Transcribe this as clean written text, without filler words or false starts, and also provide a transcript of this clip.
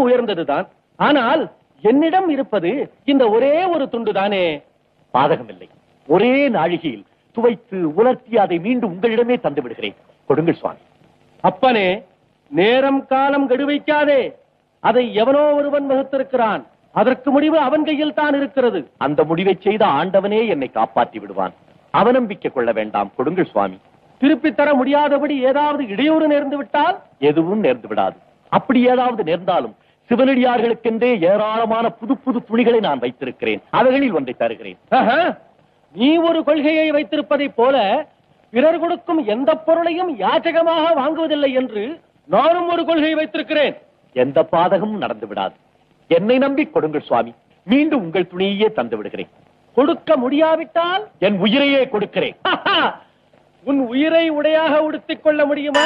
உயர்ந்ததுதான். ஆனால் என்னிடம் இருப்பது இந்த ஒரே ஒரு துண்டு தானே. பாதகமில்லை. ஒரே நாழிகையில் துவைத்து உலர்த்தி அதை மீண்டும் உங்களிடமே தந்து விடுகிறேன். கொடுங்கள் சுவாமி. அப்பனே, நேரம் காலம் கெடு வைக்காதே. அதை எவனோ ஒருவன் வகுத்திருக்கிறான். அதற்கு முடிவு அவன் கையில் தான் இருக்கிறது. அந்த முடிவை செய்த ஆண்டவனே என்னை காப்பாற்றி விடுவான். அவநம்பிக்கை கொள்ள வேண்டாம். கொடுங்கள் சுவாமி. திருப்பி தர முடியாதபடி ஏதாவது இடையூறு நேர்ந்து விட்டால்? எதுவும் நேர்ந்து விடாது. அப்படி ஏதாவது நேர்ந்தாலும் சிவனடியார்களுக்கென்றே ஏராளமான புது புது துணிகளை நான் வைத்திருக்கிறேன். அவைகளில் ஒன்றை தருகிறேன். நீ ஒரு கொள்கையை வைத்திருப்பதை போல பிறர் கொடுக்கும் எந்த பொருளையும் யாச்சகமாக வாங்குவதில்லை என்று நானும் ஒரு கொள்கையை வைத்திருக்கிறேன். எந்த பாதகமும் நடந்து விடாது. என்னை நம்பி கொடுங்கள் சுவாமி. மீண்டும் உங்கள் துணியையே தந்து விடுகிறேன். கொடுக்க முடியாவிட்டால் என் உயிரையே கொடுக்கிறேன். உன் உயிரை உடையாக உடுத்திக் கொள்ள முடியுமா?